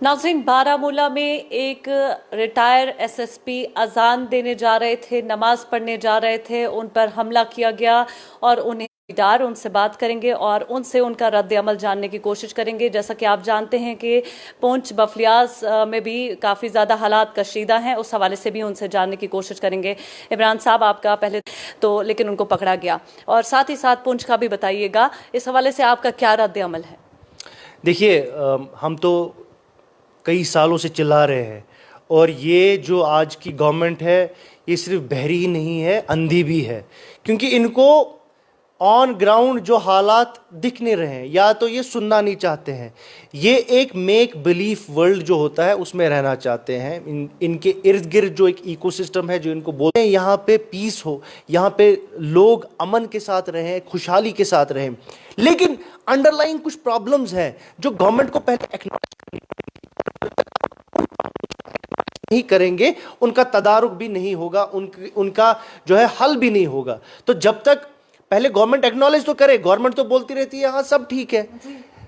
नाज़रीन, बारामूला में एक रिटायर एसएसपी अजान देने जा रहे थे, नमाज पढ़ने जा रहे थे, उन पर हमला किया गया और उन्हें डर। उनसे बात करेंगे और उनसे उनका रद्द अमल जानने की कोशिश करेंगे। जैसा कि आप जानते हैं कि पुंछ बफलियाज में भी काफ़ी ज़्यादा हालात कशीदा हैं, उस हवाले से भी उनसे जानने की कोशिश करेंगे। इमरान साहब, आपका पहले तो लेकिन उनको पकड़ा गया, और साथ ही साथ पुंछ का भी बताइएगा, इस हवाले से आपका क्या रद्द अमल है? देखिए, हम तो कई सालों से चिल्ला रहे हैं, और ये जो आज की गवर्नमेंट है ये सिर्फ बहरी ही नहीं है, अंधी भी है। क्योंकि इनको ऑन ग्राउंड जो हालात दिख नहीं रहे हैं, या तो ये सुनना नहीं चाहते हैं, ये एक मेक बिलीफ वर्ल्ड जो होता है उसमें रहना चाहते हैं। इनके इर्द गिर्द जो एक इकोसिस्टम है जो इनको बोलते हैं यहाँ पे पीस हो, यहाँ पे लोग अमन के साथ रहें, खुशहाली के साथ रहें, लेकिन अंडरलाइंग कुछ प्रॉब्लम्स हैं जो गवर्नमेंट को पहले एक्नॉलेज करनी नहीं करेंगे, उनका तदारुक भी नहीं होगा, उनका जो है हल भी नहीं होगा। तो जब तक पहले गवर्नमेंट एक्नॉलेज तो करे, गवर्नमेंट तो बोलती रहती है हाँ सब ठीक है।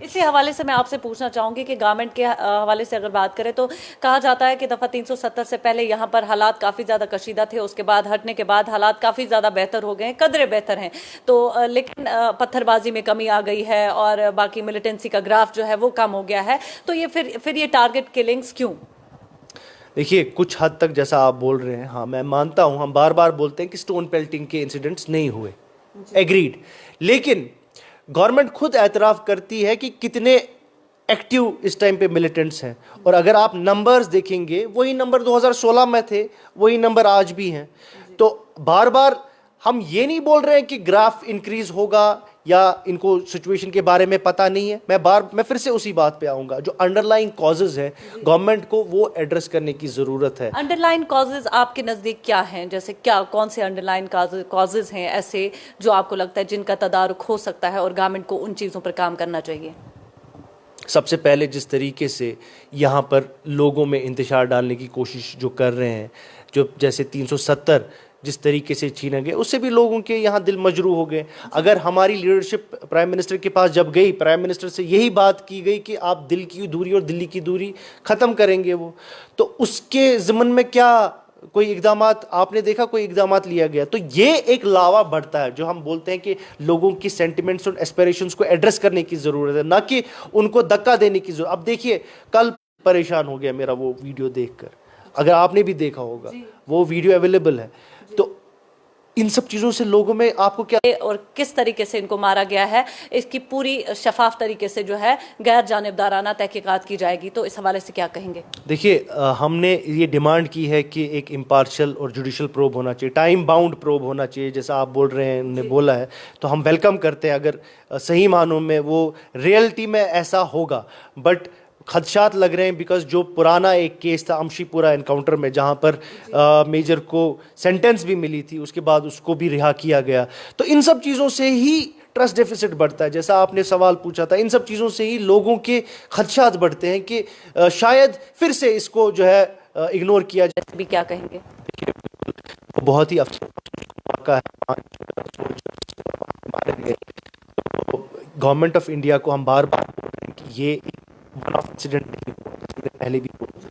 इसी हवाले से मैं आपसे पूछना चाहूंगी कि गवर्नमेंट के हवाले से अगर बात करें तो कहा जाता है कि दफा 370 से पहले यहाँ पर हालात काफी ज्यादा कशीदा थे, उसके बाद हटने के बाद हालात काफी ज्यादा बेहतर हो गए हैं, कदरे बेहतर हैं। तो लेकिन पत्थरबाजी में कमी आ गई है और बाकी मिलिटेंसी का ग्राफ जो है वो कम हो गया है। तो ये फिर ये टारगेट किलिंग्स क्यों? देखिए, कुछ हद तक जैसा आप बोल रहे हैं, हाँ मैं मानता हूं, हम बार बार बोलते हैं कि स्टोन पेल्टिंग के इंसिडेंट्स नहीं हुए, एग्रीड, लेकिन गवर्नमेंट खुद एतराफ़ करती है कि कितने एक्टिव इस टाइम पे मिलिटेंट्स हैं। और अगर आप नंबर्स देखेंगे, वही नंबर 2016 में थे, वही नंबर आज भी हैं। तो बार बार हम ये नहीं बोल रहे हैं कि ग्राफ इंक्रीज होगा या इनको सिचुएशन के बारे में पता नहीं है। मैं फिर से उसी बात पे आऊंगा, जो अंडरलाइंग कॉजेज है गवर्नमेंट को वो एड्रेस करने की जरूरत है। अंडरलाइन कॉजेज आपके नजदीक क्या हैं? जैसे क्या, कौन से अंडरलाइन कॉजेज हैं ऐसे जो आपको लगता है जिनका तदारुक हो सकता है और गवर्नमेंट को उन चीजों पर काम करना चाहिए? सबसे पहले जिस तरीके से यहाँ पर लोगों में इंतशार डालने की कोशिश जो कर रहे हैं, जो जैसे 370 जिस तरीके से छीना गया, उससे भी लोगों के यहाँ दिल मजरू हो गए। अगर हमारी लीडरशिप प्राइम मिनिस्टर के पास जब गई, प्राइम मिनिस्टर से यही बात की गई कि आप दिल की दूरी और दिल्ली की दूरी ख़त्म करेंगे, वो तो उसके ज़मन में क्या कोई इकदामात आपने देखा, कोई इकदामात लिया गया? तो ये एक लावा बढ़ता है, जो हम बोलते हैं कि लोगों की सेंटिमेंट्स और एस्पिरेशंस को एड्रेस करने की ज़रूरत है, ना कि उनको धक्का देने की ज़रूरत। अब देखिए, कल परेशान हो गया मेरा वो वीडियो देखकर, अगर आपने भी देखा होगा, वो वीडियो अवेलेबल है। तो इन सब चीज़ों से लोगों में आपको क्या, और किस तरीके से इनको मारा गया है, इसकी पूरी शफाफ तरीके से जो है गैर जानिबदाराना तहकीकात की जाएगी। तो इस हवाले से क्या कहेंगे? देखिए, हमने ये डिमांड की है कि एक इम्पार्शियल और जुडिशल प्रोब होना चाहिए, टाइम बाउंड प्रोब होना चाहिए, जैसा आप बोल रहे हैं, उन्होंने बोला है। तो हम वेलकम करते हैं अगर सही मानों में वो रियलिटी में ऐसा होगा। बट खदशात लग रहे हैं, बिकॉज जो पुराना एक केस था अमशीपुरा एनकाउंटर में, जहां पर मेजर को सेंटेंस भी मिली थी, उसके बाद उसको भी रिहा किया गया। तो इन सब चीज़ों से ही ट्रस्ट डेफिसिट बढ़ता है, जैसा आपने सवाल पूछा था। इन सब चीज़ों से ही लोगों के खदशात बढ़ते हैं कि शायद फिर से इसको जो है इग्नोर किया जाए। भी क्या कहेंगे? देखिए, वो बहुत ही अफसोस का है, गवर्नमेंट ऑफ इंडिया को हम बार बार बोल रहे हैं कि ये वन ऑफ इंसिडेंट नहीं हुआ, जिसने पहले भी बोला।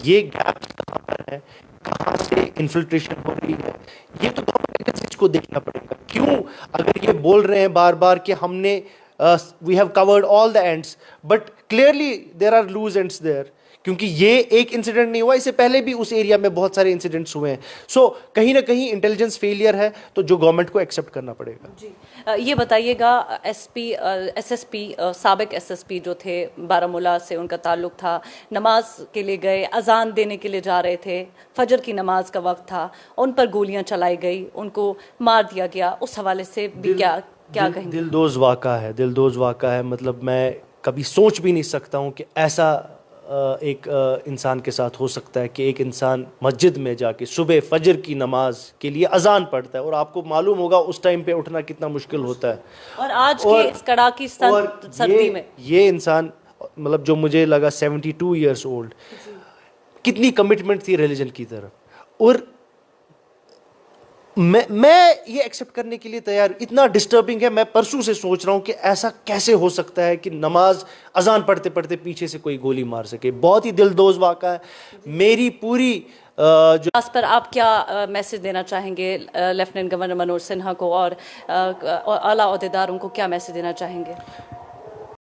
ये गैप्स कहाँ पर है, कहाँ से इन्फिल्ट्रेशन हो रही है, ये तो गवर्नमेंट एजेंसीज को देखना पड़ेगा। क्यों अगर ये बोल रहे हैं बार बार कि हमने we have covered all the ends, but clearly there are loose ends there, क्योंकि ये एक इंसिडेंट नहीं हुआ, इससे पहले भी उस एरिया में बहुत सारे इंसिडेंट्स हुए हैं। सो कहीं ना कहीं इंटेलिजेंस फेलियर है, तो जो गवर्नमेंट को एक्सेप्ट करना पड़ेगा। जी, ये बताइएगा, एसएसपी साबिक एसएसपी जो थे बारामूला से, उनका ताल्लुक था, नमाज के लिए गए, अजान देने के लिए जा रहे थे, फजर की नमाज का वक्त था, उन पर गोलियां चलाई गई, उनको मार दिया गया, उस हवाले से भी क्या कहेंगे? दिलदोज वाक़ा है, दिलदोज वाक़ा है। मतलब मैं कभी सोच भी नहीं सकता हूँ कि ऐसा एक इंसान के साथ हो सकता है कि एक इंसान मस्जिद में जाके सुबह फजर की नमाज के लिए अजान पढ़ता है, और आपको मालूम होगा उस टाइम पे उठना कितना मुश्किल होता है, और आज के इस कड़ाकी सर्दी में ये इंसान, मतलब जो मुझे लगा 72 ईयर्स ओल्ड, कितनी कमिटमेंट थी रिलीजन की तरफ। और मैं ये एक्सेप्ट करने के लिए तैयार, इतना डिस्टर्बिंग है। मैं परसों से सोच रहा हूं कि ऐसा कैसे हो सकता है कि नमाज अजान पढ़ते पढ़ते पीछे से कोई गोली मार सके। बहुत ही दिलदोज वाक़ा है। मेरी पूरी जो इस पर आप क्या मैसेज देना चाहेंगे लेफ्टिनेंट गवर्नर मनोज सिन्हा को और आला ओहदेदारों को क्या मैसेज देना चाहेंगे?